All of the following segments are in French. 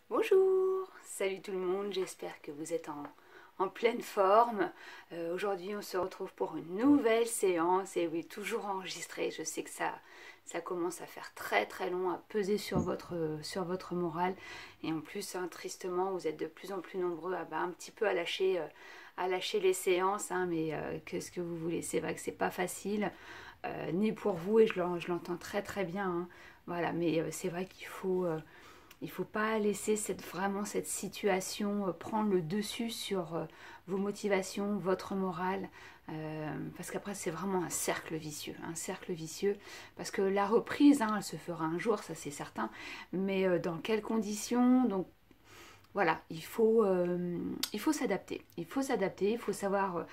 Bonjour, salut tout le monde, j'espère que vous êtes en pleine forme. Aujourd'hui on se retrouve pour une nouvelle séance et oui, toujours enregistrée. Je sais que ça commence à faire très très long, à peser sur votre morale. Et en plus, hein, tristement, vous êtes de plus en plus nombreux un petit peu à lâcher les séances. Hein, mais qu'est-ce que vous voulez? C'est vrai que c'est pas facile, ni pour vous, et je l'entends très très bien. Hein. Voilà, mais c'est vrai qu'il faut... il ne faut pas laisser vraiment cette situation prendre le dessus sur vos motivations, votre morale, parce qu'après c'est vraiment un cercle vicieux, parce que la reprise, hein, elle se fera un jour, ça c'est certain, mais dans quelles conditions? Donc voilà, il faut s'adapter, il faut savoir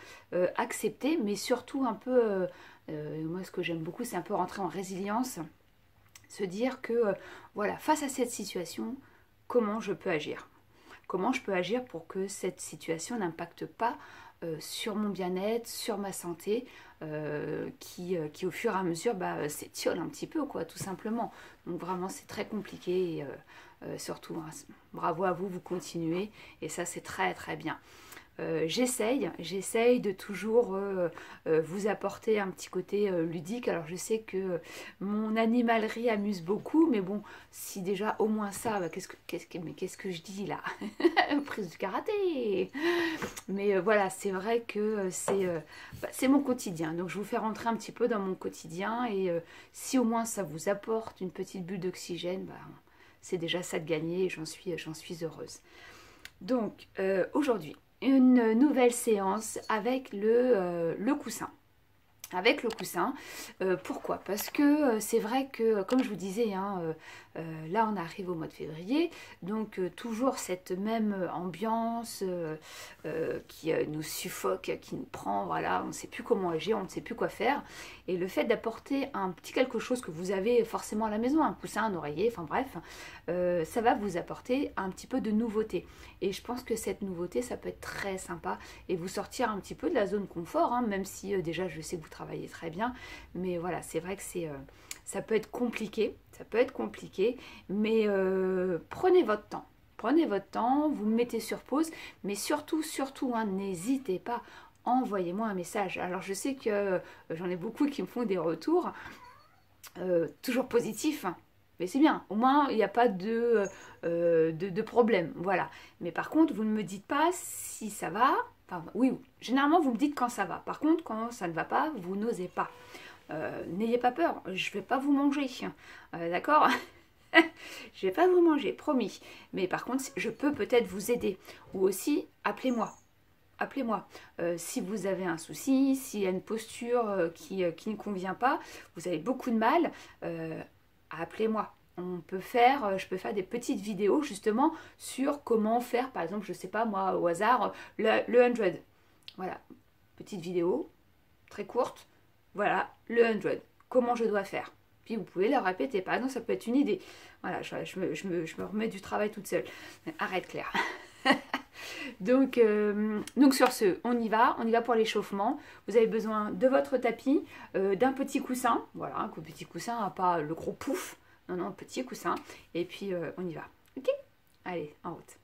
accepter, mais surtout un peu, moi ce que j'aime beaucoup, c'est un peu rentrer en résilience, se dire que, voilà, face à cette situation, comment je peux agir? Comment je peux agir pour que cette situation n'impacte pas sur mon bien-être, sur ma santé, qui au fur et à mesure s'étiole un petit peu, quoi, tout simplement. Donc vraiment, c'est très compliqué et surtout, hein, bravo à vous, vous continuez et ça, c'est très très bien. J'essaye de toujours vous apporter un petit côté ludique. Alors je sais que mon animalerie amuse beaucoup, mais bon, si déjà au moins ça, qu'est-ce que je dis là? Prise du karaté. Mais voilà, c'est vrai que c'est mon quotidien. Donc je vous fais rentrer un petit peu dans mon quotidien et si au moins ça vous apporte une petite bulle d'oxygène, c'est déjà ça de gagner et j'en suis heureuse. Donc aujourd'hui, une nouvelle séance avec le coussin. Avec le coussin. Pourquoi? Parce que c'est vrai que, comme je vous disais, hein, là on arrive au mois de février, donc toujours cette même ambiance qui nous suffoque, qui nous prend, voilà, on ne sait plus comment agir, on ne sait plus quoi faire. Et le fait d'apporter un petit quelque chose que vous avez forcément à la maison, un coussin, un oreiller, enfin bref, ça va vous apporter un petit peu de nouveauté. Et je pense que cette nouveauté, ça peut être très sympa et vous sortir un petit peu de la zone confort, hein, même si déjà je sais que vous travaillez très bien, mais voilà, c'est vrai que ça peut être compliqué, mais prenez votre temps. Prenez votre temps, vous me mettez sur pause, mais surtout, surtout, hein, n'hésitez pas, envoyez-moi un message. Alors je sais que j'en ai beaucoup qui me font des retours, toujours positifs, hein, mais c'est bien, au moins il n'y a pas de problème, voilà. Mais par contre, vous ne me dites pas si ça va. Enfin, oui, généralement vous me dites quand ça va. Par contre, quand ça ne va pas, vous n'osez pas. N'ayez pas peur, je ne vais pas vous manger, d'accord? Je vais pas vous manger, promis. Mais par contre, je peux peut-être vous aider. Ou aussi, appelez-moi. Appelez-moi. Si vous avez un souci, s'il y a une posture qui ne convient pas, vous avez beaucoup de mal, appelez-moi. Je peux faire des petites vidéos justement sur comment faire, par exemple, je sais pas moi, au hasard, le 100. Voilà, petite vidéo, très courte. Voilà, le 100. Comment je dois faire. Puis vous pouvez le répéter. Par exemple, ça peut être une idée. Voilà, je me remets du travail toute seule. Arrête Claire. Donc sur ce, on y va pour l'échauffement. Vous avez besoin de votre tapis, d'un petit coussin. Voilà, un petit coussin, pas le gros pouf. Non, non, petit coussin. Et puis on y va. Ok? Allez, en route.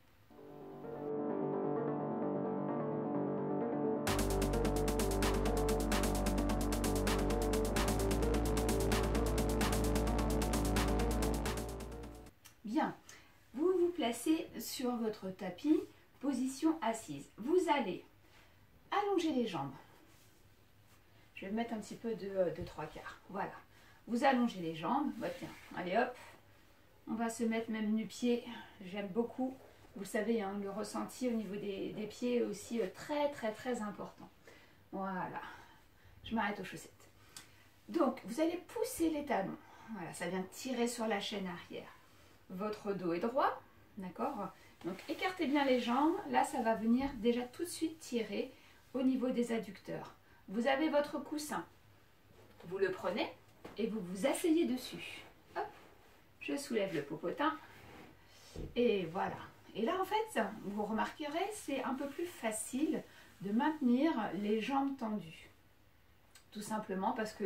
Bien, vous vous placez sur votre tapis, position assise. Vous allez allonger les jambes. Je vais mettre un petit peu de trois quarts. Voilà. Vous allongez les jambes. Bah, tiens, allez hop. On va se mettre même nu-pied. J'aime beaucoup. Vous savez, hein, le ressenti au niveau des pieds est aussi très très très important. Voilà. Je m'arrête aux chaussettes. Donc, vous allez pousser les talons. Voilà, ça vient tirer sur la chaîne arrière. Votre dos est droit. D'accord? Donc, écartez bien les jambes. Là, ça va venir déjà tout de suite tirer au niveau des adducteurs. Vous avez votre coussin. Vous le prenez et vous vous asseyez dessus. Hop, je soulève le popotin. Et voilà. Et là, en fait, vous remarquerez, c'est un peu plus facile de maintenir les jambes tendues. Tout simplement parce que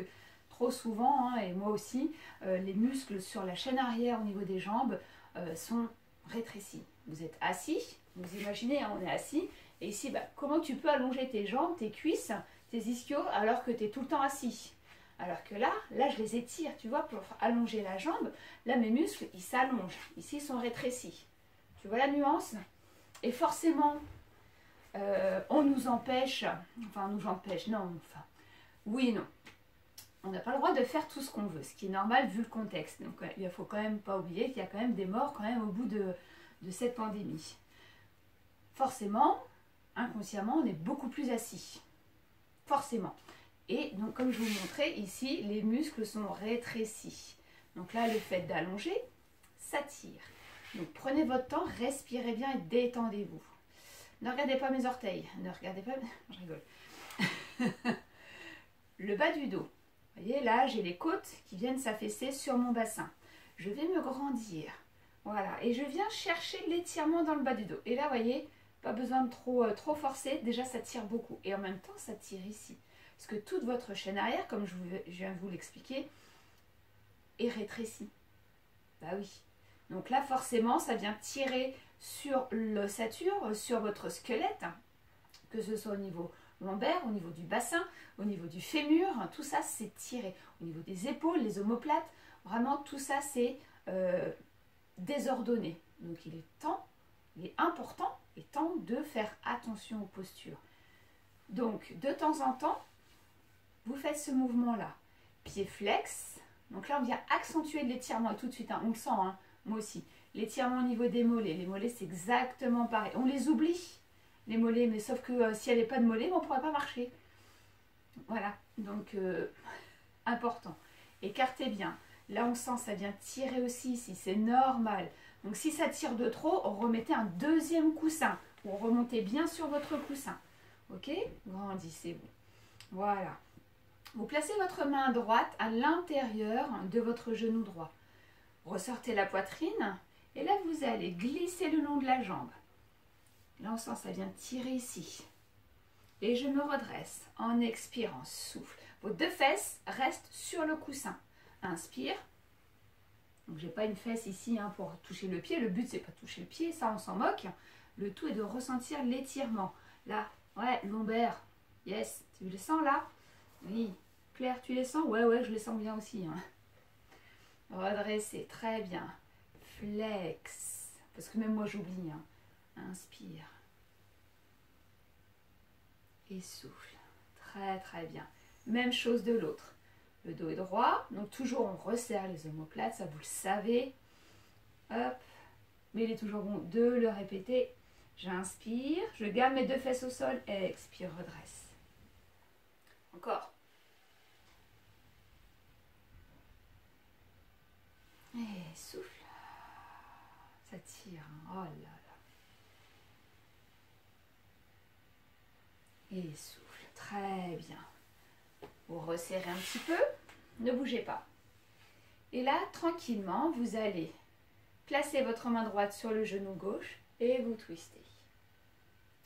trop souvent, hein, et moi aussi, les muscles sur la chaîne arrière au niveau des jambes sont rétréci. Vous êtes assis, vous imaginez, hein, on est assis. Et ici, bah, comment tu peux allonger tes jambes, tes cuisses, tes ischios, alors que tu es tout le temps assis? Alors que là, je les étire, tu vois, pour allonger la jambe. Là, mes muscles, ils s'allongent. Ici, ils sont rétrécis. Tu vois la nuance? Et forcément, on nous empêche, enfin, on nous empêche, non, enfin, oui et non. On n'a pas le droit de faire tout ce qu'on veut, ce qui est normal vu le contexte. Donc, il ne faut quand même pas oublier qu'il y a quand même des morts quand même au bout de cette pandémie. Forcément, inconsciemment, on est beaucoup plus assis. Forcément. Et donc, comme je vous montrais, ici, les muscles sont rétrécis. Donc là, le fait d'allonger, ça tire. Donc, prenez votre temps, respirez bien et détendez-vous. Ne regardez pas mes orteils. Ne regardez pas... Je rigole. Le bas du dos. Vous voyez, là, j'ai les côtes qui viennent s'affaisser sur mon bassin. Je vais me grandir. Voilà. Et je viens chercher l'étirement dans le bas du dos. Et là, vous voyez, pas besoin de trop forcer. Déjà, ça tire beaucoup. Et en même temps, ça tire ici. Parce que toute votre chaîne arrière, comme je viens de vous l'expliquer, est rétrécie. Bah oui. Donc là, forcément, ça vient tirer sur l'ossature, sur votre squelette, que ce soit au niveau lombaire, au niveau du bassin, au niveau du fémur, tout ça c'est tiré. Au niveau des épaules, les omoplates, vraiment tout ça c'est désordonné. Donc il est important et temps de faire attention aux postures. Donc de temps en temps, vous faites ce mouvement-là. Pied flex. Donc là on vient accentuer l'étirement et tout de suite, hein, on le sent, hein, moi aussi. L'étirement au niveau des mollets. Les mollets c'est exactement pareil. On les oublie. Les mollets, mais sauf que s'il n'y avait pas de mollets, on ne pourrait pas marcher. Voilà, donc important. Écartez bien. Là, on sent ça vient tirer aussi ici, c'est normal. Donc si ça tire de trop, remettez un deuxième coussin. Ou remontez bien sur votre coussin. Ok? Grandissez-vous. Voilà. Vous placez votre main droite à l'intérieur de votre genou droit. Ressortez la poitrine et là, vous allez glisser le long de la jambe. Là, on sent ça vient tirer ici. Et je me redresse en expirant, souffle. Vos deux fesses restent sur le coussin. Inspire. Donc, j'ai pas une fesse ici hein, pour toucher le pied. Le but, c'est pas toucher le pied, ça, on s'en moque. Le tout est de ressentir l'étirement. Là, ouais, lombaire. Yes, tu les sens là? Oui. Claire, tu les sens? Ouais, je les sens bien aussi. Hein. Redressez, très bien. Flex. Parce que même moi, j'oublie. Hein. Inspire. Et souffle. Très bien. Même chose de l'autre. Le dos est droit. Donc toujours on resserre les omoplates. Ça vous le savez. Hop. Mais il est toujours bon de le répéter. J'inspire. Je garde mes deux fesses au sol. Expire, redresse. Encore. Et souffle. Ça tire. Oh là là. Et souffle. Très bien. Vous resserrez un petit peu. Ne bougez pas. Et là, tranquillement, vous allez placer votre main droite sur le genou gauche et vous twistez.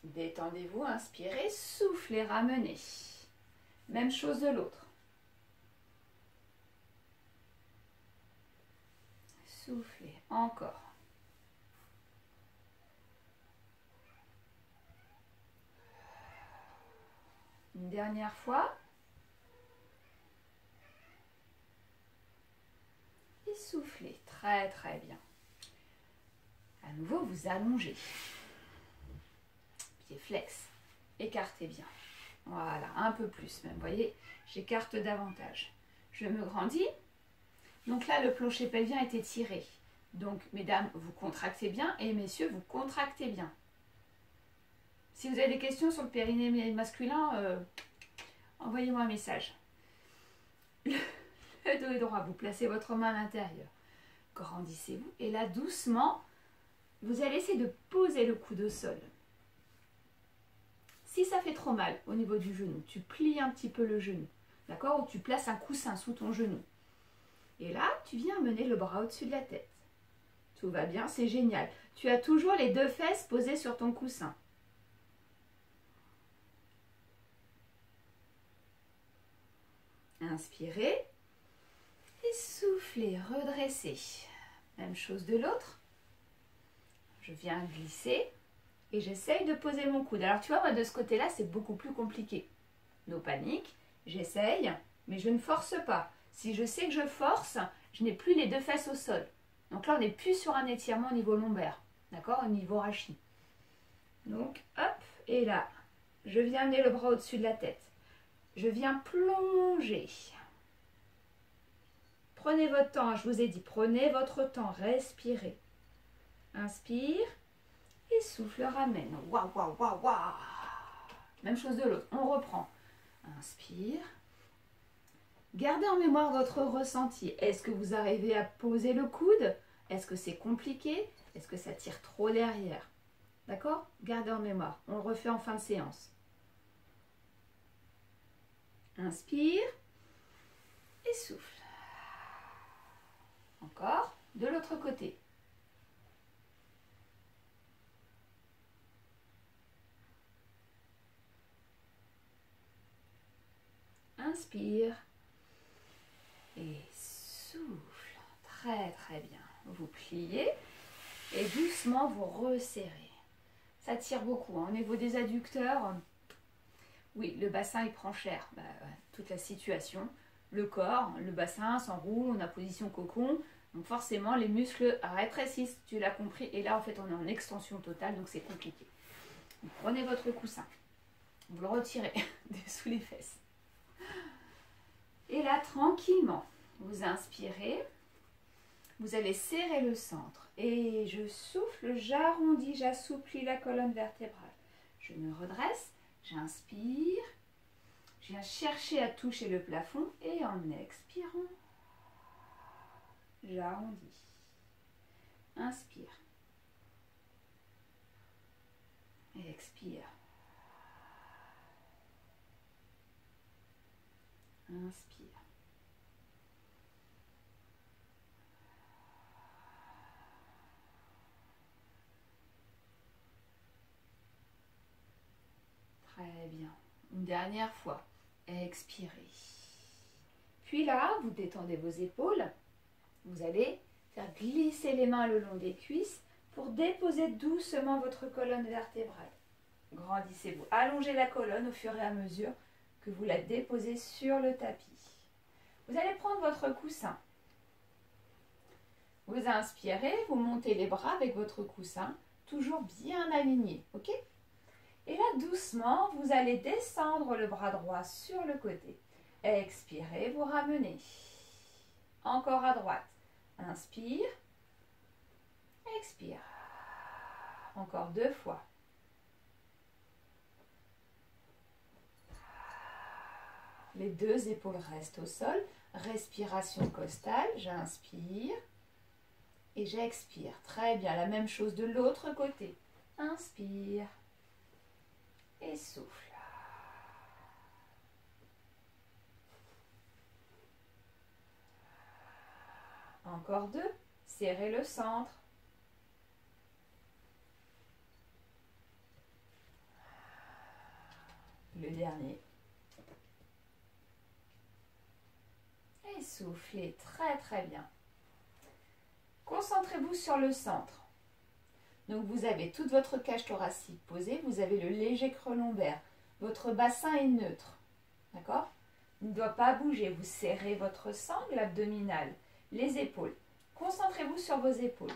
Détendez-vous, inspirez, soufflez, ramenez. Même chose de l'autre. Soufflez, encore. Une dernière fois. Et soufflez. Très bien. À nouveau, vous allongez. Pied flex. Écartez bien. Voilà, un peu plus même. Vous voyez, j'écarte davantage. Je me grandis. Donc là, le plancher pelvien est étiré. Donc, mesdames, vous contractez bien et messieurs, vous contractez bien. Si vous avez des questions sur le périnée masculin, envoyez-moi un message. Le dos est droit, vous placez votre main à l'intérieur. Grandissez-vous. Et là, doucement, vous allez essayer de poser le coude au sol. Si ça fait trop mal au niveau du genou, tu plies un petit peu le genou. D'accord? Ou tu places un coussin sous ton genou. Et là, tu viens mener le bras au-dessus de la tête. Tout va bien, c'est génial. Tu as toujours les deux fesses posées sur ton coussin. Inspirez et soufflez, redressez. Même chose de l'autre. Je viens glisser et j'essaye de poser mon coude. Alors tu vois, moi de ce côté-là, c'est beaucoup plus compliqué. No panique, j'essaye, mais je ne force pas. Si je sais que je force, je n'ai plus les deux fesses au sol. Donc là, on n'est plus sur un étirement au niveau lombaire, d'accord, au niveau rachis. Donc, hop, et là, je viens amener le bras au-dessus de la tête. Je viens plonger. Prenez votre temps, je vous ai dit, prenez votre temps, respirez. Inspire et souffle, ramène. Waouh, waouh, waouh, waouh. Même chose de l'autre, on reprend. Inspire. Gardez en mémoire votre ressenti. Est-ce que vous arrivez à poser le coude? Est-ce que c'est compliqué? Est-ce que ça tire trop derrière? D'accord? Gardez en mémoire. On le refait en fin de séance. Inspire et souffle. Encore. De l'autre côté. Inspire et souffle. Très très bien. Vous pliez et doucement vous resserrez. Ça tire beaucoup. Au niveau des adducteurs, oui, le bassin il prend cher. Toute la situation, le corps, le bassin s'enroule, on a position cocon. Donc forcément les muscles rétrécissent, tu l'as compris. Et là en fait on est en extension totale, donc c'est compliqué. Donc, prenez votre coussin, vous le retirez sous les fesses. Et là, tranquillement, vous inspirez, vous allez serrer le centre. Et je souffle, j'arrondis, j'assouplis la colonne vertébrale. Je me redresse, j'inspire, je viens chercher à toucher le plafond et en expirant, j'arrondis. Inspire. Expire. Inspire. Très bien. Une dernière fois. Expirez. Puis là, vous détendez vos épaules. Vous allez faire glisser les mains le long des cuisses pour déposer doucement votre colonne vertébrale. Grandissez-vous. Allongez la colonne au fur et à mesure que vous la déposez sur le tapis. Vous allez prendre votre coussin. Vous inspirez, vous montez les bras avec votre coussin, toujours bien aligné, ok? Et là, doucement, vous allez descendre le bras droit sur le côté. Expirez, vous ramenez. Encore à droite. Inspire. Expire. Encore 2 fois. Les 2 épaules restent au sol. Respiration costale. J'inspire. Et j'expire. Très bien. La même chose de l'autre côté. Inspire. Et souffle. Encore 2. Serrez le centre. Le dernier. Et soufflez très très bien. Concentrez-vous sur le centre. Donc vous avez toute votre cage thoracique posée, vous avez le léger creux lombaire. Votre bassin est neutre. D'accord? Il ne doit pas bouger. Vous serrez votre sangle abdominale, les épaules. Concentrez-vous sur vos épaules.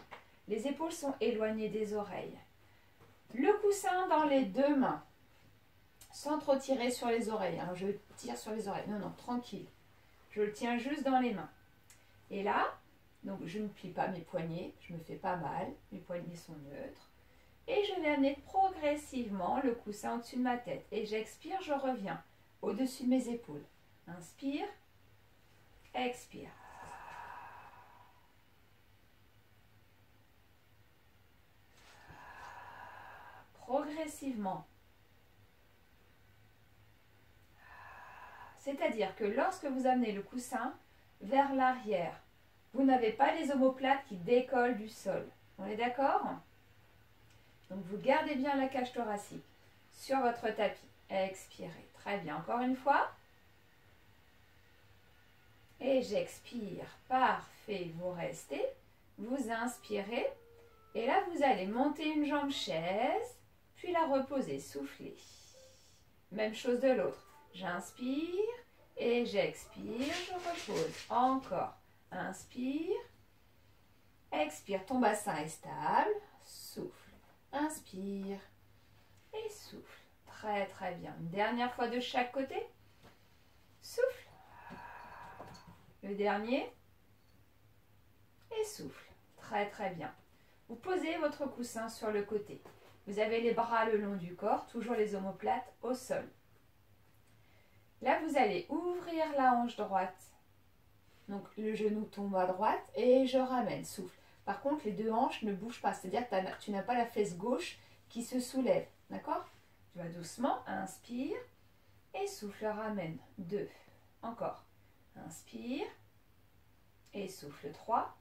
Les épaules sont éloignées des oreilles. Le coussin dans les 2 mains. Sans trop tirer sur les oreilles. Alors je tire sur les oreilles. Non, non, tranquille. Je le tiens juste dans les mains. Et là, donc je ne plie pas mes poignets. Je ne me fais pas mal. Mes poignets sont neutres. Et je vais amener progressivement le coussin au-dessus de ma tête. Et j'expire, je reviens au-dessus de mes épaules. Inspire. Expire. Progressivement. C'est-à-dire que lorsque vous amenez le coussin vers l'arrière, vous n'avez pas les omoplates qui décollent du sol. On est d'accord? Donc vous gardez bien la cage thoracique sur votre tapis. Expirez. Très bien. Encore une fois. Et j'expire. Parfait. Vous restez. Vous inspirez. Et là, vous allez monter une jambe chaise, puis la reposer, souffler. Même chose de l'autre. J'inspire et j'expire, je repose. Encore. Inspire, expire. Ton bassin est stable. Souffle. Inspire et souffle. Très très bien. Une dernière fois de chaque côté. Souffle. Le dernier. Et souffle. Très très bien. Vous posez votre coussin sur le côté. Vous avez les bras le long du corps, toujours les omoplates au sol. Là, vous allez ouvrir la hanche droite. Donc, le genou tombe à droite et je ramène, souffle. Par contre, les deux hanches ne bougent pas, c'est-à-dire que tu n'as pas la fesse gauche qui se soulève. D'accord? Tu vas doucement, inspire et souffle, ramène. 2. Encore. Inspire et souffle. 3.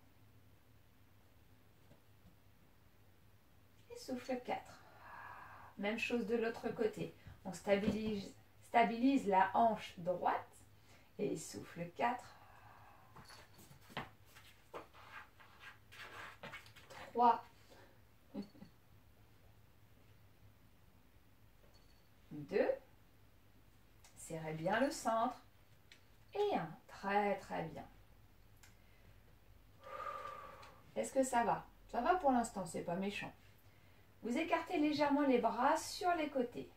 Et souffle. 4. Même chose de l'autre côté. On stabilise la hanche droite et souffle. 4. 3. 2. Serrez bien le centre. Et 1. Très très bien. Est-ce que ça va? Ça va pour l'instant, c'est pas méchant. Vous écartez légèrement les bras sur les côtés.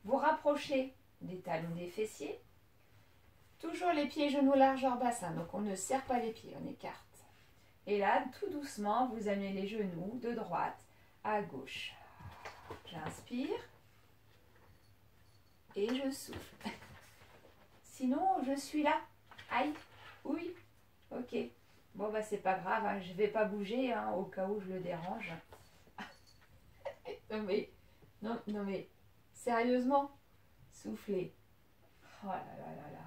Vous rapprochez des talons des fessiers. Toujours les pieds genoux largeur bassin. Donc on ne serre pas les pieds, on écarte. Et là, tout doucement, vous amenez les genoux de droite à gauche. J'inspire. Et je souffle. Sinon, je suis là. Aïe. Oui. Ok. Bon, bah c'est pas grave. Hein. Je vais pas bouger hein, au cas où je le dérange. Non mais, sérieusement, soufflez. Oh là là là là.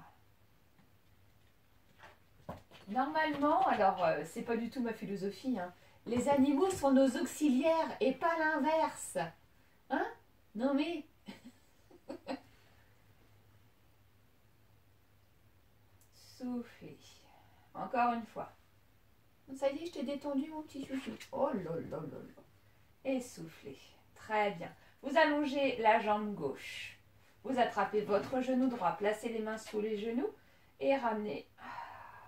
Normalement, alors c'est pas du tout ma philosophie, hein, les animaux sont nos auxiliaires et pas l'inverse. Hein? Non mais... Soufflez. Encore une fois. Ça y est, je t'ai détendu mon petit chouchou. Oh là là là là. Et soufflez. Très bien. Vous allongez la jambe gauche. Vous attrapez votre genou droit. Placez les mains sous les genoux et ramenez.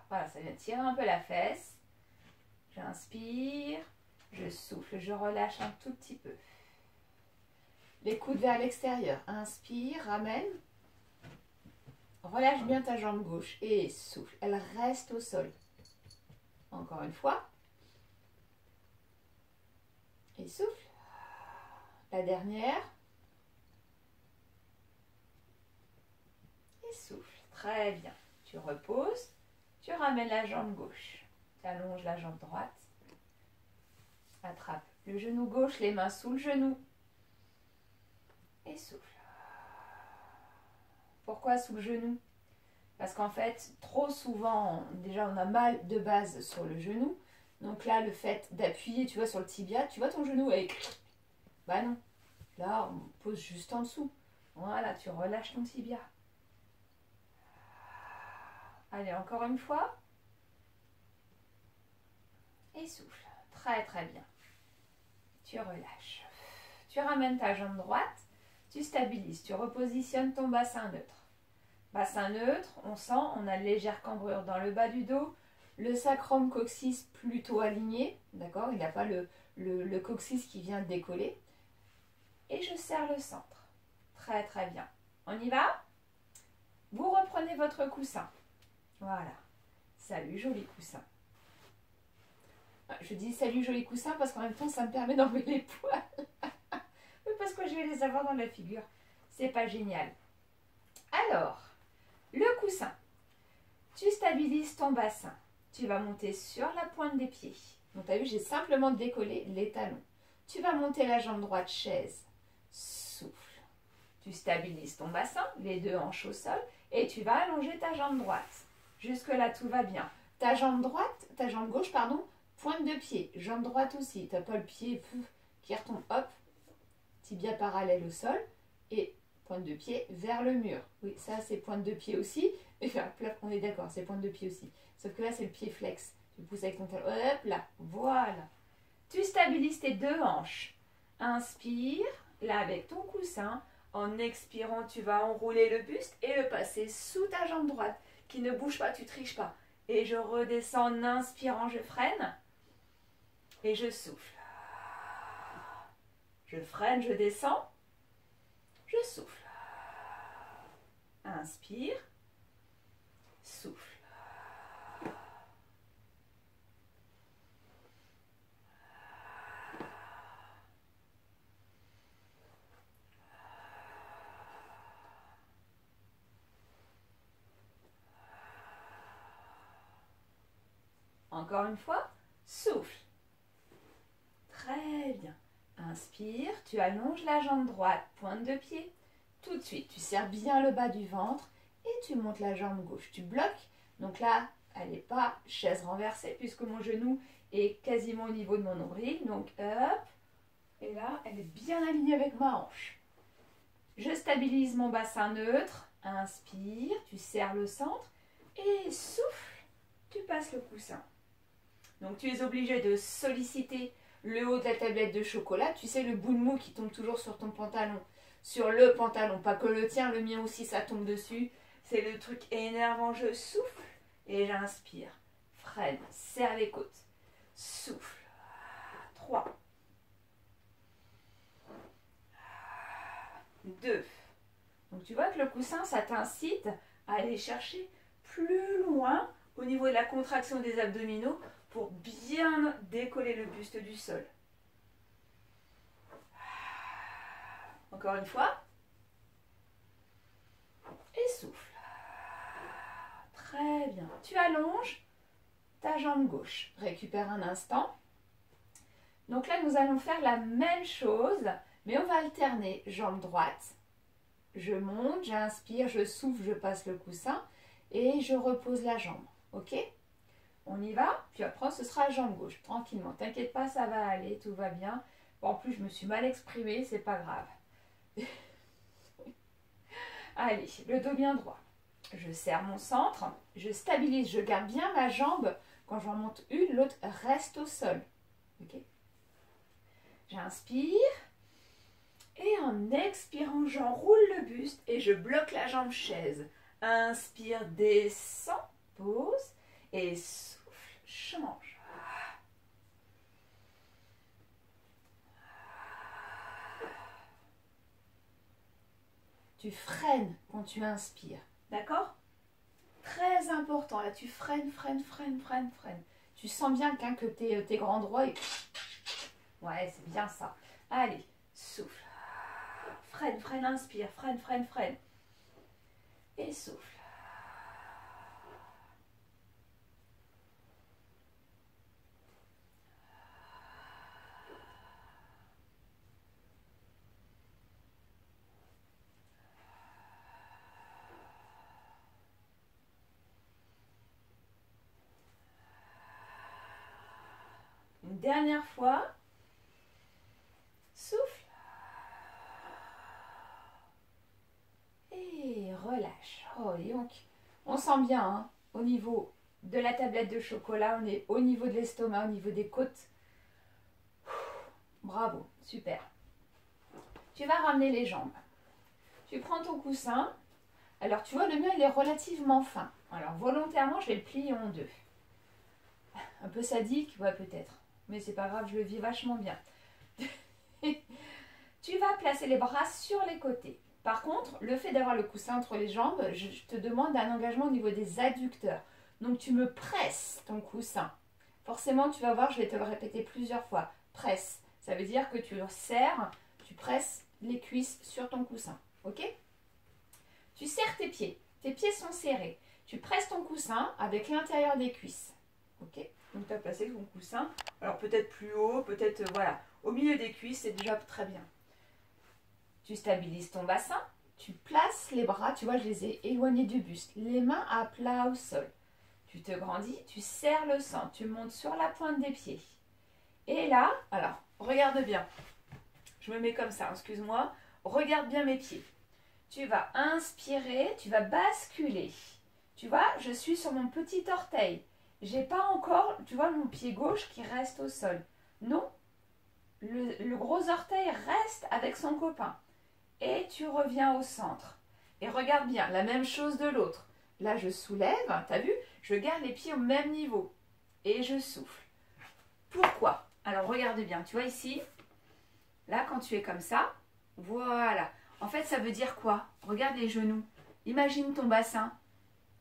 Voilà, ça vient tirer un peu la fesse. J'inspire. Je souffle. Je relâche un tout petit peu. Les coudes vers l'extérieur. Inspire, ramène. Relâche bien ta jambe gauche et souffle. Elle reste au sol. Encore une fois. Et souffle. La dernière. Et souffle. Très bien. Tu reposes. Tu ramènes la jambe gauche. Tu allonges la jambe droite. Attrape le genou gauche, les mains sous le genou. Et souffle. Pourquoi sous le genou? Parce qu'en fait, trop souvent, déjà on a mal de base sur le genou. Donc là, le fait d'appuyer, tu vois, sur le tibia, tu vois ton genou avec... Bah non. Là, on pose juste en dessous. Voilà, tu relâches ton tibia. Allez, encore une fois. Et souffle. Très très bien. Tu relâches. Tu ramènes ta jambe droite. Tu stabilises. Tu repositionnes ton bassin neutre. Bassin neutre, on sent, on a une légère cambrure dans le bas du dos. Le sacrum coccyx plutôt aligné. D'accord? Il n'y a pas le coccyx qui vient décoller. Et je serre le centre. Très très bien. On y va? Vous reprenez votre coussin. Voilà. Salut, joli coussin. Je dis salut, joli coussin parce qu'en même temps, ça me permet d'enlever les poils. Parce que je vais les avoir dans la figure. C'est pas génial. Alors, le coussin. Tu stabilises ton bassin. Tu vas monter sur la pointe des pieds. Donc, tu as vu, j'ai simplement décollé les talons. Tu vas monter la jambe droite, chaise. Souffle. Tu stabilises ton bassin, les deux hanches au sol, et tu vas allonger ta jambe droite. Jusque-là, tout va bien. Ta jambe gauche, pardon, pointe de pied. Jambe droite aussi. Tu n'as pas le pied qui retombe. Hop. Tibia parallèle au sol. Et pointe de pied vers le mur. Oui, ça, c'est pointe de pied aussi. Et vers le on est d'accord, c'est pointe de pied aussi. Sauf que là, c'est le pied flex. Tu pousses avec ton talon. Hop là. Voilà. Tu stabilises tes deux hanches. Inspire, là avec ton coussin. En expirant, tu vas enrouler le buste et le passer sous ta jambe droite, qui ne bouge pas, tu triches pas. Et je redescends en inspirant, je freine. Et je souffle. Je freine, je descends. Je souffle. Inspire. Souffle. Encore une fois, souffle. Très bien. Inspire, tu allonges la jambe droite, pointe de pied. Tout de suite, tu serres bien le bas du ventre et tu montes la jambe gauche. Tu bloques. Donc là, elle n'est pas chaise renversée puisque mon genou est quasiment au niveau de mon nombril. Donc hop, et là, elle est bien alignée avec ma hanche. Je stabilise mon bassin neutre. Inspire, tu serres le centre et souffle, tu passes le coussin. Donc tu es obligé de solliciter le haut de la tablette de chocolat. Tu sais, le bout de mou qui tombe toujours sur ton pantalon. Sur le pantalon, pas que le tien, le mien aussi, ça tombe dessus. C'est le truc énervant. Je souffle et j'inspire. Freine, serre les côtes. Souffle. 3. 2. Donc tu vois que le coussin, ça t'incite à aller chercher plus loin au niveau de la contraction des abdominaux pour bien décoller le buste du sol. Encore une fois. Et souffle. Très bien. Tu allonges ta jambe gauche. Récupère un instant. Donc là, nous allons faire la même chose, mais on va alterner jambe droite. Je monte, j'inspire, je souffle, je passe le coussin et je repose la jambe. Ok ? On y va, puis après ce sera jambe gauche, tranquillement. T'inquiète pas, ça va aller, tout va bien. Bon, en plus, je me suis mal exprimée, c'est pas grave. Allez, le dos bien droit. Je serre mon centre, je stabilise, je garde bien ma jambe. Quand j'en monte une, l'autre reste au sol. Ok ? J'inspire. Et en expirant, j'enroule le buste et je bloque la jambe chaise. Inspire, descends, pose et souffle, change. Tu freines quand tu inspires, d'accord? Très important, là tu freines. Tu sens bien que tes grands droits... Ouais, c'est bien ça. Allez, souffle. Freine, inspire, freine. Et souffle. Une dernière fois. Souffle. Et relâche. Oh, et donc, on sent bien, hein, au niveau de la tablette de chocolat, on est au niveau de l'estomac, au niveau des côtes. Bravo, super. Tu vas ramener les jambes. Tu prends ton coussin. Alors, tu vois, le mien, il est relativement fin. Alors, volontairement, je vais le plier en deux. Un peu sadique, ouais, peut-être. Mais c'est pas grave, je le vis vachement bien. Tu vas placer les bras sur les côtés. Par contre, le fait d'avoir le coussin entre les jambes, je te demande un engagement au niveau des adducteurs. Donc, tu me presses ton coussin. Forcément, tu vas voir, je vais te le répéter plusieurs fois. Presse. Ça veut dire que tu serres, tu presses les cuisses sur ton coussin. Ok ? Tu serres tes pieds. Tes pieds sont serrés. Tu presses ton coussin avec l'intérieur des cuisses. Ok ? Donc, tu as placé ton coussin. Alors, peut-être plus haut, peut-être, voilà. Au milieu des cuisses, c'est déjà très bien. Tu stabilises ton bassin. Tu places les bras. Tu vois, je les ai éloignés du buste. Les mains à plat au sol. Tu te grandis. Tu serres le centre. Tu montes sur la pointe des pieds. Et là, alors, regarde bien. Je me mets comme ça, excuse-moi. Regarde bien mes pieds. Tu vas inspirer, tu vas basculer. Tu vois, je suis sur mon petit orteil. J'ai pas encore, tu vois, mon pied gauche qui reste au sol. Non, le gros orteil reste avec son copain. Et tu reviens au centre. Et regarde bien, la même chose de l'autre. Là, je soulève, t'as vu? Je garde les pieds au même niveau. Et je souffle. Pourquoi? Alors, regarde bien. Tu vois ici, là, quand tu es comme ça, voilà. En fait, ça veut dire quoi? Regarde les genoux. Imagine ton bassin.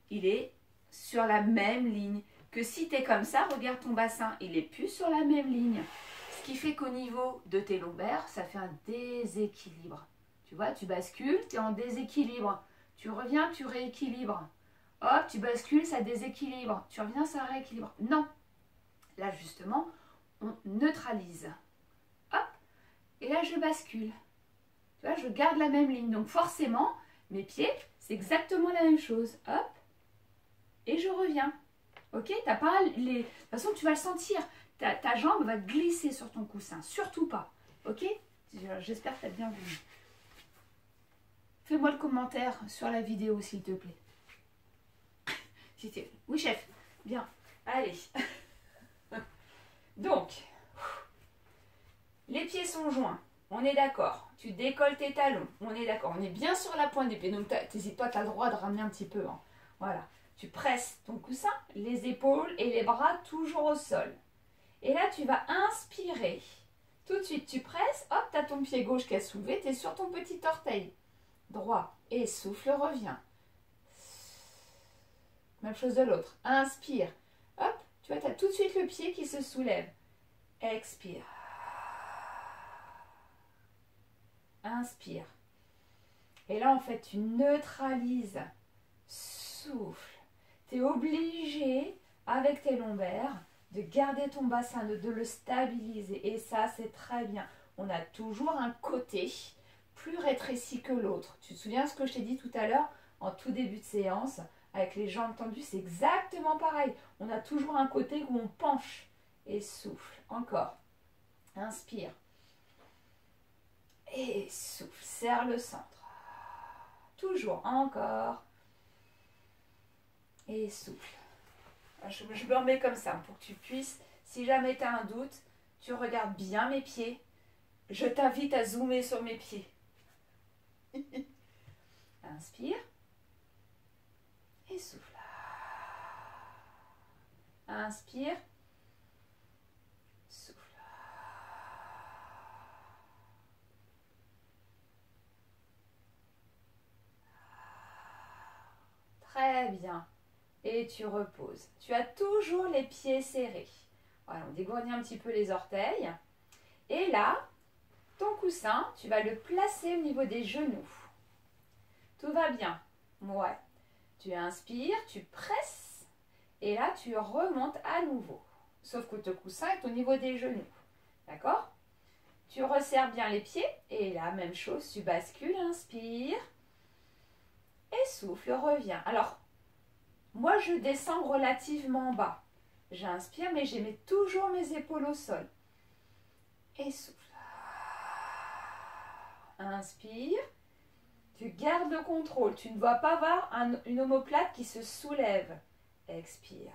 Il est sur la même ligne. Que si tu es comme ça, regarde ton bassin. Il est plus sur la même ligne. Ce qui fait qu'au niveau de tes lombaires, ça fait un déséquilibre. Tu vois, tu bascules, tu es en déséquilibre. Tu reviens, tu rééquilibres. Hop, tu bascules, ça déséquilibre. Tu reviens, ça rééquilibre. Non. Là, justement, on neutralise. Hop. Et là, je bascule. Tu vois, je garde la même ligne. Donc, forcément, mes pieds, c'est exactement la même chose. Hop. Et je reviens. Ok? T'as pas les... De toute façon, tu vas le sentir. Ta jambe va glisser sur ton coussin. Surtout pas. Ok? J'espère que tu as bien vu. Fais-moi le commentaire sur la vidéo, s'il te plaît. Oui, chef. Bien. Allez. Donc, les pieds sont joints. On est d'accord. Tu décolles tes talons. On est d'accord. On est bien sur la pointe des pieds. Donc, n'hésite pas, tu as le droit de ramener un petit peu. Hein. Voilà. Tu presses ton coussin, les épaules et les bras toujours au sol. Et là, tu vas inspirer. Tout de suite, tu presses. Hop, tu as ton pied gauche qui a soulevé. Tu es sur ton petit orteil droit. Et souffle, reviens. Même chose de l'autre. Inspire. Hop, tu vois, tu as tout de suite le pied qui se soulève. Expire. Inspire. Et là, en fait, tu neutralises. Souffle. Tu es obligé, avec tes lombaires, de garder ton bassin, de le stabiliser. Et ça, c'est très bien. On a toujours un côté plus rétréci que l'autre. Tu te souviens ce que je t'ai dit tout à l'heure, en tout début de séance, avec les jambes tendues, c'est exactement pareil. On a toujours un côté où on penche. Et souffle. Encore. Inspire. Et souffle. Serre le centre. Toujours. Encore. Et souffle. Je me remets comme ça pour que tu puisses, si jamais tu as un doute, tu regardes bien mes pieds. Je t'invite à zoomer sur mes pieds. Inspire. Et souffle. Inspire. Souffle. Très bien. Et tu reposes. Tu as toujours les pieds serrés. Voilà, on dégourdit un petit peu les orteils. Et là, ton coussin, tu vas le placer au niveau des genoux. Tout va bien. Ouais. Tu inspires, tu presses. Et là, tu remontes à nouveau. Sauf que ton coussin est au niveau des genoux. D'accord? Tu resserres bien les pieds. Et là, même chose, tu bascules, inspire. Et souffle, reviens. Alors, moi, je descends relativement bas. J'inspire, mais je mets toujours mes épaules au sol. Et souffle. Inspire. Tu gardes le contrôle. Tu ne dois pas avoir une omoplate qui se soulève. Expire.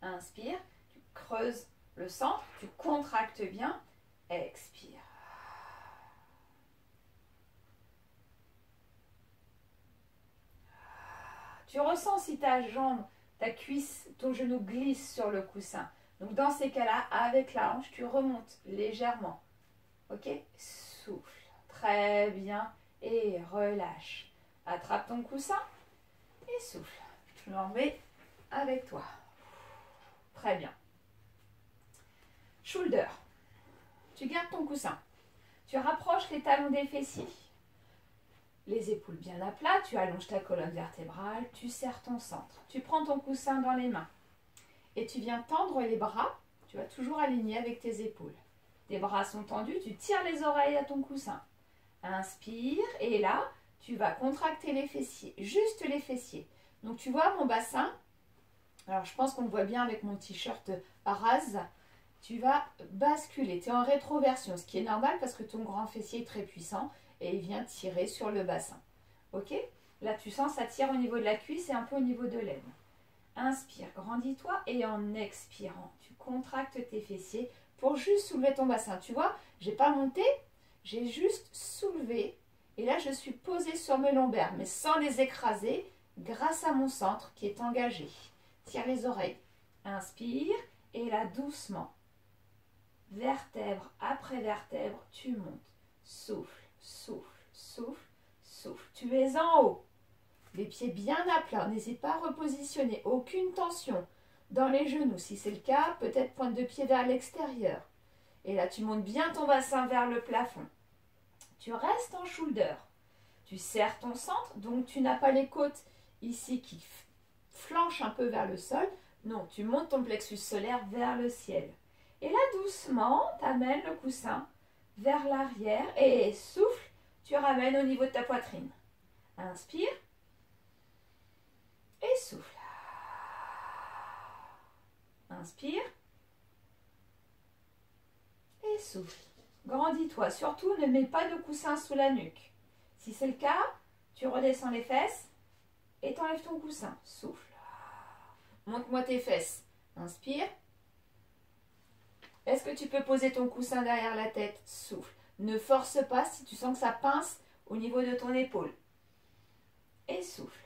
Inspire. Tu creuses le centre. Tu contractes bien. Expire. Tu ressens si ta jambe, ta cuisse, ton genou glisse sur le coussin. Donc dans ces cas-là, avec la hanche, tu remontes légèrement. Ok? Souffle. Très bien. Et relâche. Attrape ton coussin et souffle. Je m'en remets avec toi. Très bien. Shoulder. Tu gardes ton coussin. Tu rapproches les talons des fessiers. Les épaules bien à plat. Tu allonges ta colonne vertébrale. Tu serres ton centre. Tu prends ton coussin dans les mains. Et tu viens tendre les bras. Tu vas toujours aligner avec tes épaules. Tes bras sont tendus. Tu tires les oreilles à ton coussin. Inspire. Et là, tu vas contracter les fessiers. Juste les fessiers. Donc, tu vois mon bassin. Alors, je pense qu'on le voit bien avec mon t-shirt rase. Tu vas basculer. Tu es en rétroversion. Ce qui est normal parce que ton grand fessier est très puissant. Et il vient tirer sur le bassin. Ok? Là, tu sens, ça tire au niveau de la cuisse et un peu au niveau de l'aine. Inspire, grandis-toi et en expirant, tu contractes tes fessiers pour juste soulever ton bassin. Tu vois, j'ai pas monté, j'ai juste soulevé. Et là, je suis posée sur mes lombaires, mais sans les écraser, grâce à mon centre qui est engagé. Tire les oreilles. Inspire, et là, doucement. Vertèbre après vertèbre, tu montes. Souffle, souffle, souffle, souffle. Tu es en haut. Les pieds bien à plat. N'hésite pas à repositionner. Aucune tension dans les genoux. Si c'est le cas, peut-être pointe de pied vers l'extérieur. Et là, tu montes bien ton bassin vers le plafond. Tu restes en shoulder. Tu serres ton centre, donc tu n'as pas les côtes ici qui flanchent un peu vers le sol. Non, tu montes ton plexus solaire vers le ciel. Et là, doucement, tu amènes le coussin vers l'arrière et souffle, tu ramènes au niveau de ta poitrine. Inspire et souffle. Inspire et souffle. Grandis-toi. Surtout, ne mets pas de coussin sous la nuque. Si c'est le cas, tu redescends les fesses et t'enlèves ton coussin. Souffle. Monte-moi tes fesses. Inspire. Est-ce que tu peux poser ton coussin derrière la tête? Souffle. Ne force pas si tu sens que ça pince au niveau de ton épaule. Et souffle.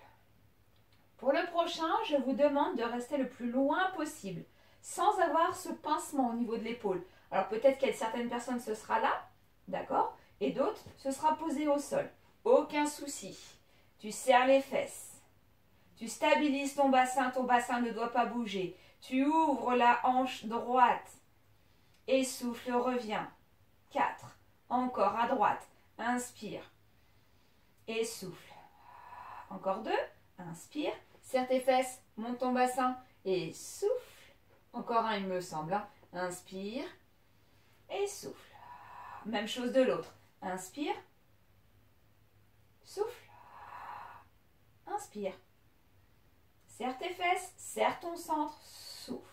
Pour le prochain, je vous demande de rester le plus loin possible, sans avoir ce pincement au niveau de l'épaule. Alors peut-être qu'il y a certaines personnes, ce sera là, d'accord? Et d'autres, ce sera posé au sol. Aucun souci. Tu serres les fesses. Tu stabilises ton bassin ne doit pas bouger. Tu ouvres la hanche droite. Et souffle, reviens. 4. Encore à droite. Inspire. Et souffle. Encore 2. Inspire. Serre tes fesses. Monte ton bassin. Et souffle. Encore un, il me semble. Hein. Inspire. Et souffle. Même chose de l'autre. Inspire. Souffle. Inspire. Serre tes fesses. Serre ton centre. Souffle.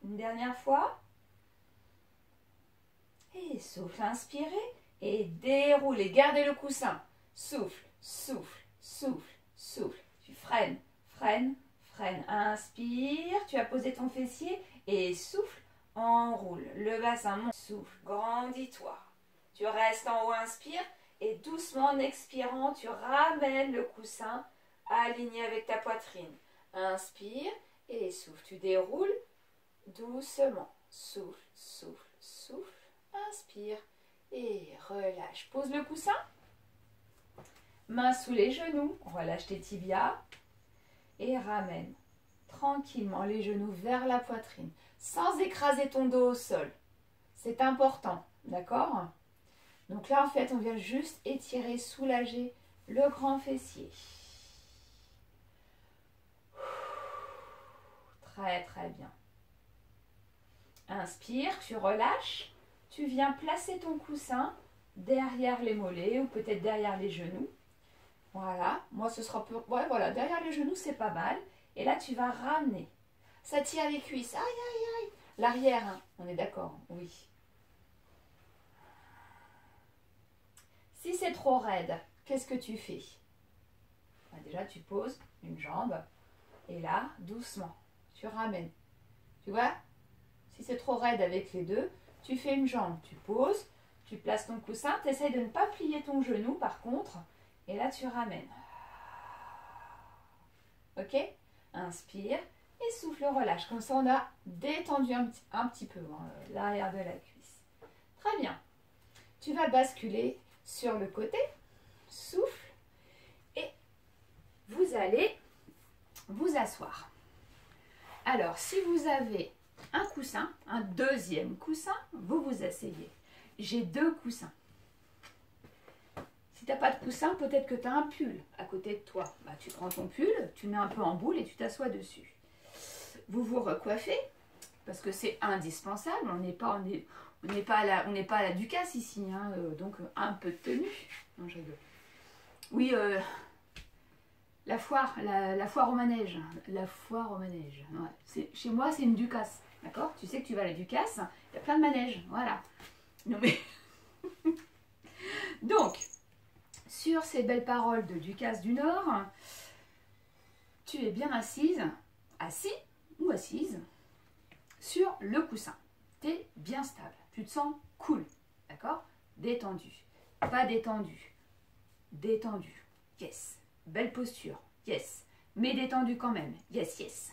Une dernière fois. Et souffle, inspirez et déroulez. Gardez le coussin. Souffle, souffle, souffle, souffle. Tu freines, freines, freines. Inspire, tu as posé ton fessier et souffle, enroule. Le bassin monte, souffle, grandis-toi. Tu restes en haut, inspire et doucement en expirant, tu ramènes le coussin aligné avec ta poitrine. Inspire et souffle, tu déroules. Doucement, souffle, souffle, souffle, inspire et relâche. Pose le coussin, main sous les genoux, relâche tes tibias et ramène tranquillement les genoux vers la poitrine sans écraser ton dos au sol. C'est important, d'accord? Donc là, en fait, on vient juste étirer, soulager le grand fessier. Très, très bien. Inspire, tu relâches, tu viens placer ton coussin derrière les mollets ou peut-être derrière les genoux. Voilà, moi ce sera pour... Ouais, voilà, derrière les genoux, c'est pas mal. Et là, tu vas ramener. Ça tire les cuisses. Aïe, aïe, aïe. L'arrière, hein. On est d'accord? Oui. Si c'est trop raide, qu'est-ce que tu fais? Déjà, tu poses une jambe. Et là, doucement, tu ramènes. Tu vois? Si c'est trop raide avec les deux, tu fais une jambe, tu poses, tu places ton coussin, tu essayes de ne pas plier ton genou par contre, et là tu ramènes. Ok? Inspire et souffle, relâche. Comme ça on a détendu un petit peu hein, l'arrière de la cuisse. Très bien. Tu vas basculer sur le côté, souffle, et vous allez vous asseoir. Alors si vous avez un coussin, un deuxième coussin, vous vous asseyez. J'ai 2 coussins. Si tu n'as pas de coussin, peut-être que tu as un pull à côté de toi. Bah, tu prends ton pull, tu mets un peu en boule et tu t'assois dessus. Vous vous recoiffez, parce que c'est indispensable. On n'est pas à la Ducasse ici, hein, donc un peu de tenue. Non, je rigole. Oui, la foire au manège. La foire au manège. Ouais. Chez moi, c'est une Ducasse. D'accord? Tu sais que tu vas à la Ducasse, il y a plein de manèges. Voilà. Non mais... Donc, sur ces belles paroles de Ducasse du Nord, tu es bien assise, assis ou assise sur le coussin. Tu es bien stable. Tu te sens cool. D'accord? Détendu. Pas détendu. Détendu. Yes. Belle posture. Yes. Mais détendu quand même. Yes, yes.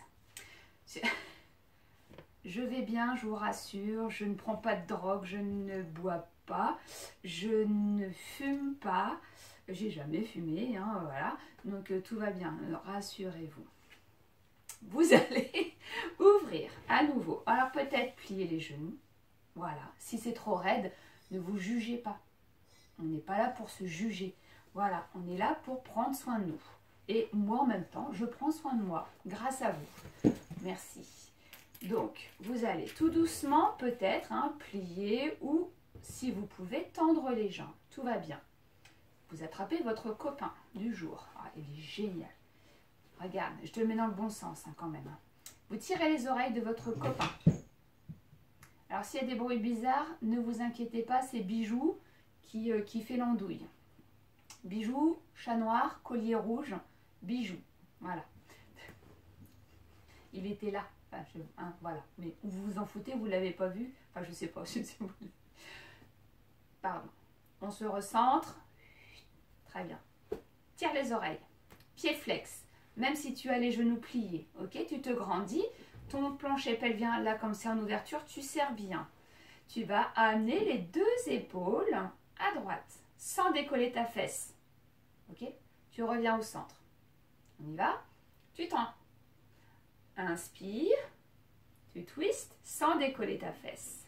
Je vais bien, je vous rassure. Je ne prends pas de drogue. Je ne bois pas. Je ne fume pas. J'ai jamais fumé. Hein, voilà. Donc tout va bien. Rassurez-vous. Vous allez ouvrir à nouveau. Alors peut-être plier les genoux. Voilà. Si c'est trop raide, ne vous jugez pas. On n'est pas là pour se juger. Voilà. On est là pour prendre soin de nous. Et moi en même temps, je prends soin de moi grâce à vous. Merci. Donc, vous allez tout doucement peut-être plier ou, si vous pouvez, tendre les jambes. Tout va bien. Vous attrapez votre copain du jour. Ah, il est génial. Regarde, je te le mets dans le bon sens quand même. Vous tirez les oreilles de votre copain. Alors, s'il y a des bruits bizarres, ne vous inquiétez pas, c'est Bijou qui fait l'andouille. Bijou, chat noir, collier rouge, Bijou. Voilà. Il était là. Enfin, voilà. Mais vous vous en foutez, vous ne l'avez pas vu. Enfin, je ne sais pas. Pardon. On se recentre. Très bien. Tire les oreilles. Pied flex. Même si tu as les genoux pliés, ok, tu te grandis, ton plancher pelvien, là, comme c'est en ouverture, tu serres bien. Tu vas amener les deux épaules à droite, sans décoller ta fesse. Ok, tu reviens au centre. On y va. Tu tends. Inspire. Tu twistes sans décoller ta fesse.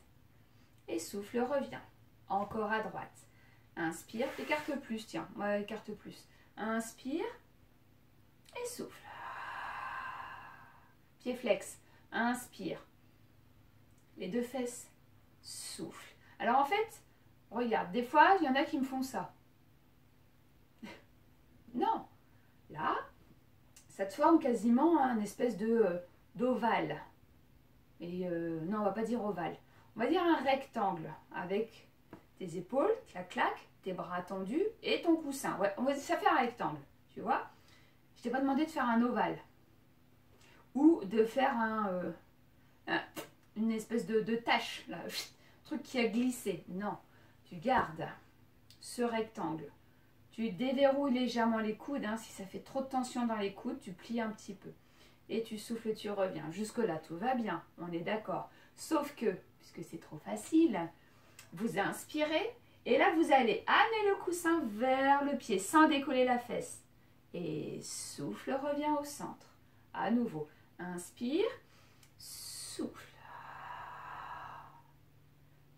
Et souffle, reviens. Encore à droite. Inspire, écarte plus, tiens. Ouais, écarte plus. Inspire. Et souffle. Pied flex. Inspire. Les deux fesses. Souffle. Alors en fait, regarde, des fois, il y en a qui me font ça. Non. Là, ça te forme quasiment un espèce d'ovale. Et non, on va pas dire ovale. On va dire un rectangle avec tes épaules, clac, clac, tes bras tendus et ton coussin. Ouais, ça fait un rectangle, tu vois. Je t'ai pas demandé de faire un ovale ou de faire une espèce de tache, là, truc qui a glissé. Non, tu gardes ce rectangle. Tu déverrouilles légèrement les coudes. Si ça fait trop de tension dans les coudes, tu plies un petit peu. Et tu souffles, tu reviens. Jusque-là, tout va bien. On est d'accord. Sauf que, puisque c'est trop facile, vous inspirez. Et là, vous allez amener le coussin vers le pied sans décoller la fesse. Et souffle, reviens au centre. À nouveau. Inspire. Souffle.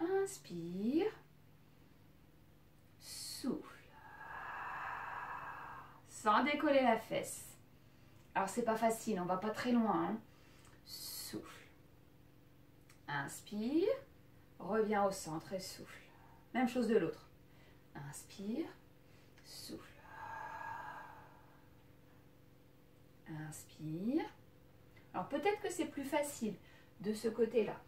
Inspire. Souffle. Sans décoller la fesse. Alors, c'est pas facile, on va pas très loin. Souffle. Inspire. Reviens au centre et souffle. Même chose de l'autre. Inspire. Souffle. Inspire. Alors, peut-être que c'est plus facile de ce côté-là.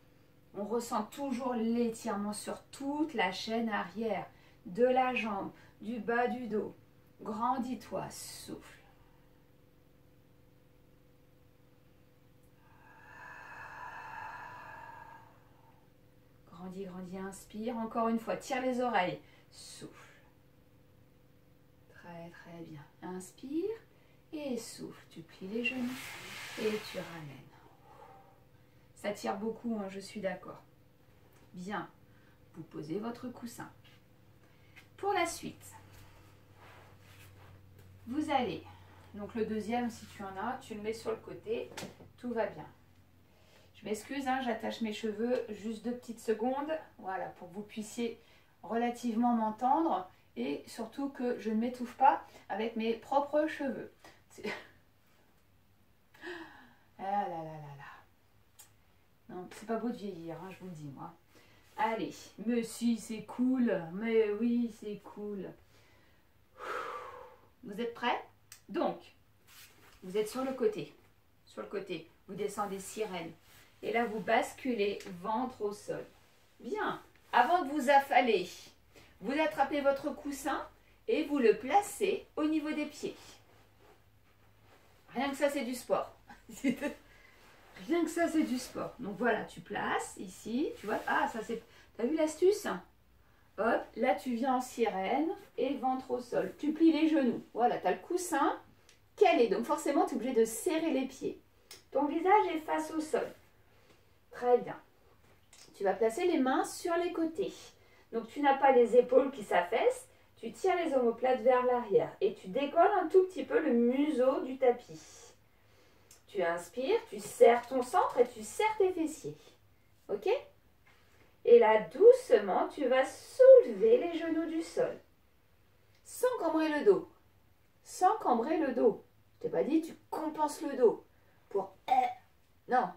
On ressent toujours l'étirement sur toute la chaîne arrière, de la jambe, du bas du dos. Grandis-toi, souffle. Grandis, grandis, inspire. Encore une fois, tire les oreilles. Souffle. Très, très bien. Inspire et souffle. Tu plies les genoux et tu ramènes. Ça tire beaucoup, je suis d'accord. Bien. Vous posez votre coussin. Pour la suite, vous allez, donc le deuxième, si tu en as, tu le mets sur le côté. Tout va bien. Je m'excuse, j'attache mes cheveux juste 2 petites secondes. Voilà, pour que vous puissiez relativement m'entendre. Et surtout que je ne m'étouffe pas avec mes propres cheveux. Ah là là là là. Non, c'est pas beau de vieillir, je vous le dis moi. Allez, mais si, c'est cool. Mais oui, c'est cool. Vous êtes prêts? Donc, vous êtes sur le côté. Sur le côté, vous descendez sirène. Et là, vous basculez ventre au sol. Bien. Avant de vous affaler, vous attrapez votre coussin et vous le placez au niveau des pieds. Rien que ça, c'est du sport. Rien que ça, c'est du sport. Donc voilà, tu places ici, tu vois. Ah, ça c'est... T'as vu l'astuce? Hop, là tu viens en sirène et ventre au sol. Tu plies les genoux. Voilà, tu as le coussin calé. Donc forcément, tu es obligé de serrer les pieds. Ton visage est face au sol. Très bien. Tu vas placer les mains sur les côtés. Donc tu n'as pas les épaules qui s'affaissent. Tu tires les omoplates vers l'arrière et tu décolles un tout petit peu le museau du tapis. Tu inspires, tu serres ton centre et tu serres tes fessiers. Ok? Et là, doucement, tu vas soulever les genoux du sol. Sans cambrer le dos. Sans cambrer le dos. Je t'ai pas dit, tu compenses le dos. Pour... Non.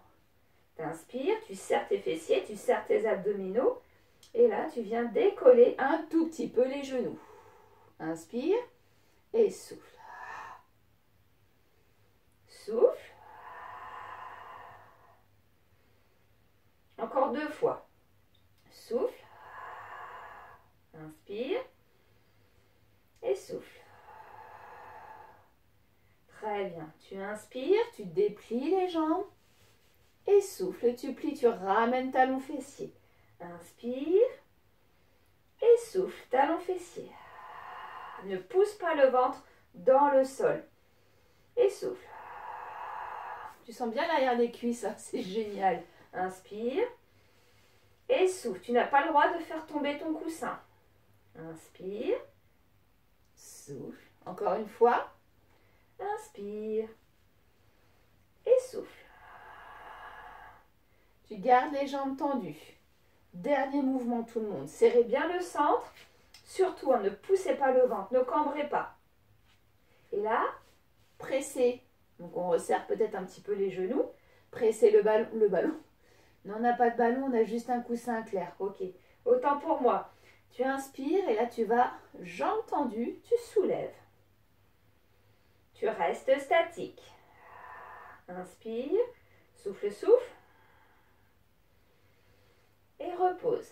Tu inspires, tu serres tes fessiers, tu serres tes abdominaux. Et là, tu viens décoller un tout petit peu les genoux. Inspire et souffle. Souffle. Encore 2 fois. Souffle. Inspire. Et souffle. Très bien. Tu inspires, tu déplies les jambes. Et souffle, tu plies, tu ramènes talon fessier. Inspire. Et souffle, talon fessier. Ne pousse pas le ventre dans le sol. Et souffle. Tu sens bien l'arrière des cuisses, hein, c'est génial. Inspire. Et souffle. Tu n'as pas le droit de faire tomber ton coussin. Inspire. Souffle. Encore une fois. Inspire. Et souffle. Tu gardes les jambes tendues. Dernier mouvement tout le monde. Serrez bien le centre. Surtout, ne poussez pas le ventre. Ne cambrez pas. Et là, pressez. Donc on resserre peut-être un petit peu les genoux. Pressez le ballon. Le ballon. Non, on n'a pas de ballon, on a juste un coussin clair. Ok. Autant pour moi. Tu inspires et là tu vas, jambes tendues, tu soulèves. Tu restes statique. Inspire. Souffle, souffle. Et repose.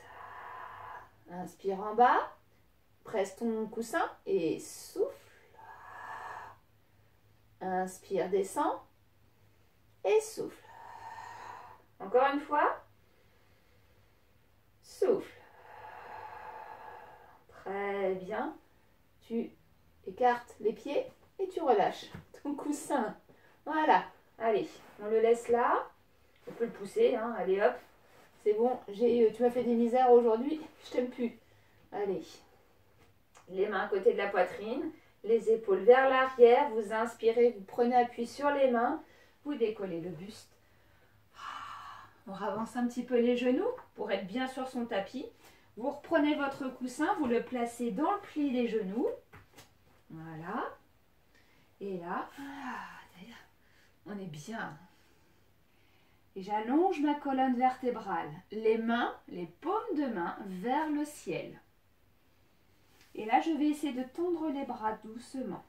Inspire en bas. Presse ton coussin et souffle. Inspire, descend. Et souffle. Encore une fois. Souffle. Très bien. Tu écartes les pieds et tu relâches ton coussin. Voilà. Allez, on le laisse là. On peut le pousser. Hein. Allez, hop. C'est bon. Tu m'as fait des misères aujourd'hui. Je t'aime plus. Allez. Les mains à côté de la poitrine. Les épaules vers l'arrière. Vous inspirez. Vous prenez appui sur les mains. Vous décollez le buste. On avance un petit peu les genoux pour être bien sur son tapis. Vous reprenez votre coussin, vous le placez dans le pli des genoux. Voilà. Et là, on est bien. Et j'allonge ma colonne vertébrale. Les mains, les paumes de main vers le ciel. Et là, je vais essayer de tendre les bras doucement.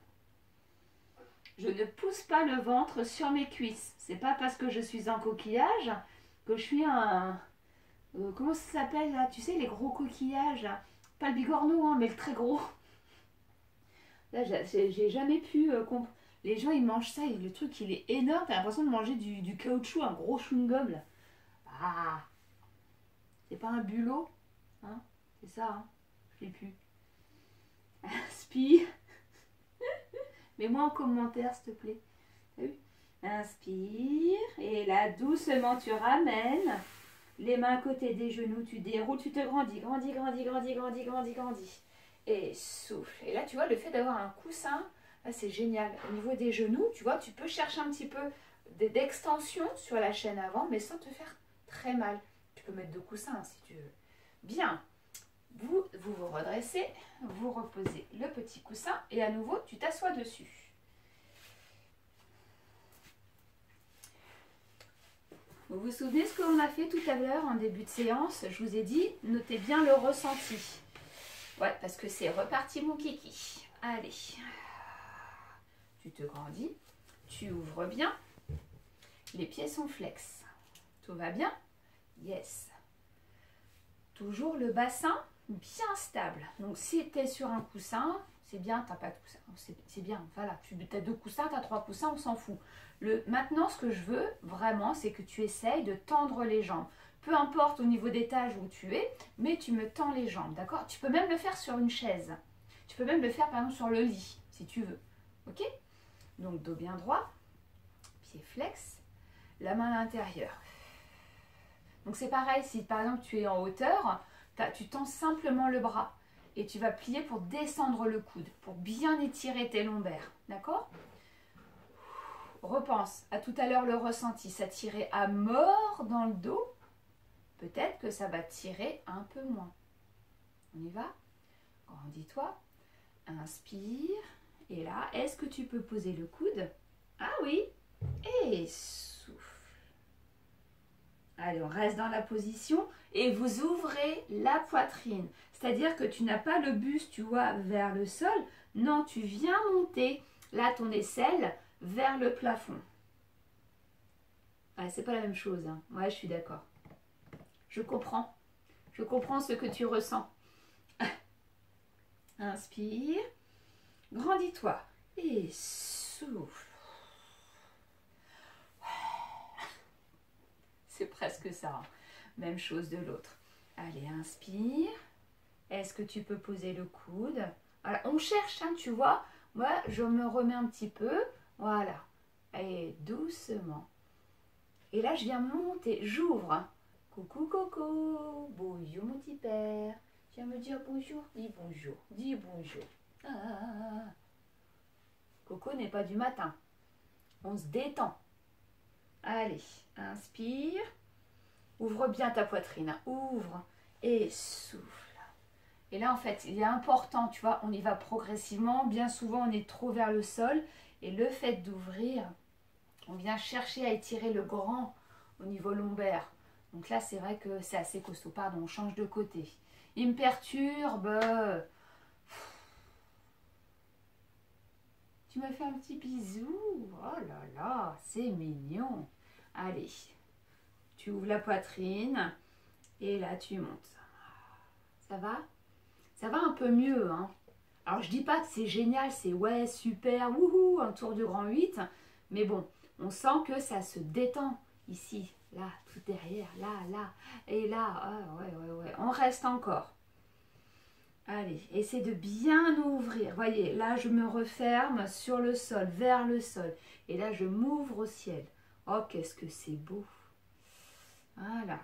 Je ne pousse pas le ventre sur mes cuisses. C'est pas parce que je suis en coquillage que je suis un... comment ça s'appelle là? Tu sais, les gros coquillages là. Pas le bigorneau, hein, mais le très gros. Là, j'ai jamais pu comprendre. Les gens, ils mangent ça et le truc, il est énorme. T'as l'impression de manger du caoutchouc, un gros chewing-gum là. Ah! C'est pas un bulot? Hein? C'est ça, hein? Je sais plus. Inspire. Mets-moi en commentaire, s'il te plaît. T'as vu? Inspire. Et là, doucement, tu ramènes. Les mains à côté des genoux, tu déroules, tu te grandis, grandis, grandis, grandis, grandis, grandis, grandis. Et souffle. Et là, tu vois, le fait d'avoir un coussin, là, c'est génial. Au niveau des genoux, tu vois, tu peux chercher un petit peu d'extension sur la chaîne avant, mais sans te faire très mal. Tu peux mettre 2 coussins si tu veux. Bien. Vous vous redressez, vous reposez le petit coussin et à nouveau, tu t'assois dessus. Vous vous souvenez ce qu'on a fait tout à l'heure en début de séance? Je vous ai dit, notez bien le ressenti. Ouais, parce que c'est reparti mon kiki. Allez. Tu te grandis, tu ouvres bien. Les pieds sont flex. Tout va bien? Yes. Toujours le bassin bien stable. Donc si tu es sur un coussin, c'est bien, t'as pas de coussin, c'est bien, voilà, tu as 2 coussins, tu as 3 coussins, on s'en fout. Maintenant, ce que je veux vraiment, c'est que tu essayes de tendre les jambes. Peu importe au niveau d'étage où tu es, mais tu me tends les jambes, d'accord? Tu peux même le faire sur une chaise. Tu peux même le faire par exemple sur le lit, si tu veux. Ok? Donc dos bien droit, pied flex, la main à l'intérieur. Donc c'est pareil, si par exemple tu es en hauteur, tu tends simplement le bras et tu vas plier pour descendre le coude, pour bien étirer tes lombaires, d'accord? Repense à tout à l'heure le ressenti, ça tirait à mort dans le dos, peut-être que ça va tirer un peu moins. On y va? Grandis-toi, inspire, et là, est-ce que tu peux poser le coude? Ah oui, et souffle. Allez, on reste dans la position et vous ouvrez la poitrine. C'est-à-dire que tu n'as pas le buste, tu vois, vers le sol. Non, tu viens monter, là, ton aisselle vers le plafond. Ah, c'est pas la même chose, hein. Ouais, je suis d'accord. Je comprends. Je comprends ce que tu ressens. Inspire. Grandis-toi. Et souffle. C'est presque ça. Hein. Même chose de l'autre. Allez, inspire. Est-ce que tu peux poser le coude? Voilà, on cherche, hein, tu vois. Moi, je me remets un petit peu. Voilà. Et doucement. Et là, je viens monter. J'ouvre. Hein. Coucou, Coco. Bonjour, mon petit père. Tu viens me dire bonjour? Dis bonjour. Dis bonjour. Ah. Coco n'est pas du matin. On se détend. Allez, inspire. Ouvre bien ta poitrine. Ouvre et souffle. Et là, en fait, il est important, tu vois, on y va progressivement. Bien souvent, on est trop vers le sol. Et le fait d'ouvrir, on vient chercher à étirer le grand au niveau lombaire. Donc là, c'est vrai que c'est assez costaud. Pardon, on change de côté. Il me perturbe. Tu me fais un petit bisou. Oh là là, c'est mignon. Allez, tu ouvres la poitrine et là, tu montes. Ça va? Ça va un peu mieux, hein? Alors, je dis pas que c'est génial, c'est ouais, super, wouhou, un tour du grand 8. Mais bon, on sent que ça se détend ici, là, tout derrière, là, là, et là. Ah, ouais. On reste encore. Allez, essaie de bien ouvrir. Voyez, là, je me referme sur le sol, vers le sol. Et là, je m'ouvre au ciel. Oh, qu'est-ce que c'est beau. Voilà.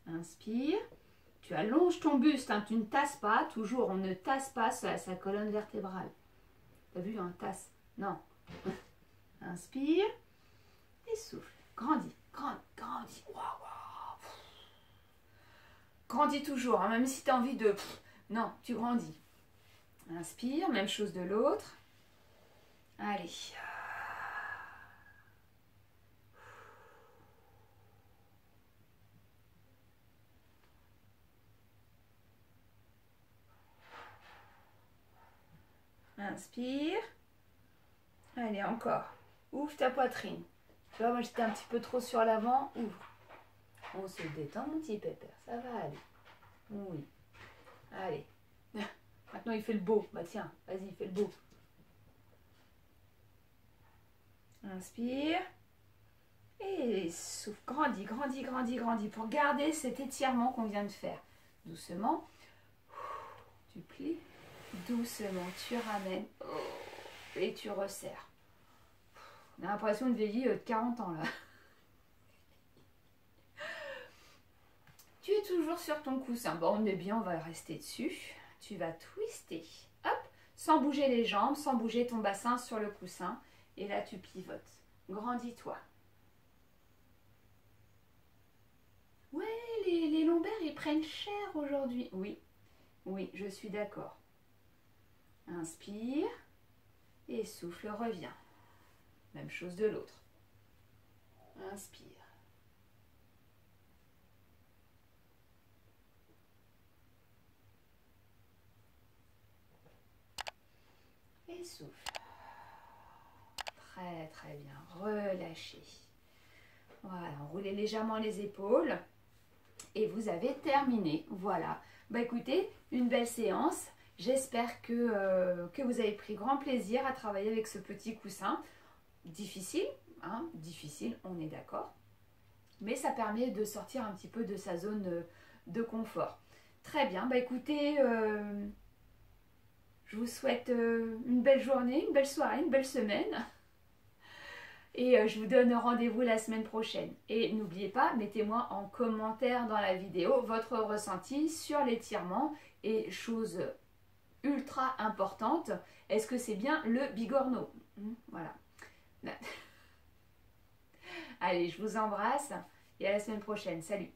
Inspire. Tu allonges ton buste, hein, tu ne tasses pas, toujours, on ne tasse pas sa colonne vertébrale. T'as vu, un tasse? Non. Inspire et souffle. Grandis, grandis. Wow. Grandis toujours, hein, même si tu as envie de... Non, tu grandis. Inspire, même chose de l'autre. Allez. Inspire. Allez, encore. Ouvre ta poitrine. Tu vois, moi j'étais un petit peu trop sur l'avant. Ouvre. On se détend, mon petit pépère. Ça va aller. Oui. Allez. Maintenant, il fait le beau. Bah tiens, vas-y, fais le beau. Inspire. Et souffle. Grandis. Pour garder cet étirement qu'on vient de faire. Doucement. Tu plies. Doucement, tu ramènes. Et tu resserres. On a l'impression de vieillir de 40 ans, là. Tu es toujours sur ton coussin. Bon, on est bien, on va rester dessus. Tu vas twister. Hop, sans bouger les jambes, sans bouger ton bassin sur le coussin. Et là, tu pivotes. Grandis-toi. Ouais, les lombaires, ils prennent cher aujourd'hui. Oui, je suis d'accord. Inspire. Et souffle, reviens. Même chose de l'autre. Inspire. Et souffle. Très bien. Relâchez. Voilà, enroulez légèrement les épaules. Et vous avez terminé. Voilà. Bah écoutez, une belle séance. J'espère que vous avez pris grand plaisir à travailler avec ce petit coussin. Difficile, hein, difficile, on est d'accord. Mais ça permet de sortir un petit peu de sa zone de confort. Très bien, bah écoutez, je vous souhaite une belle journée, une belle soirée, une belle semaine. Et je vous donne rendez-vous la semaine prochaine. Et n'oubliez pas, mettez-moi en commentaire dans la vidéo votre ressenti sur l'étirement. Et chose ultra importante, est-ce que c'est bien le bigorneau? Voilà. Allez, je vous embrasse et à la semaine prochaine. Salut!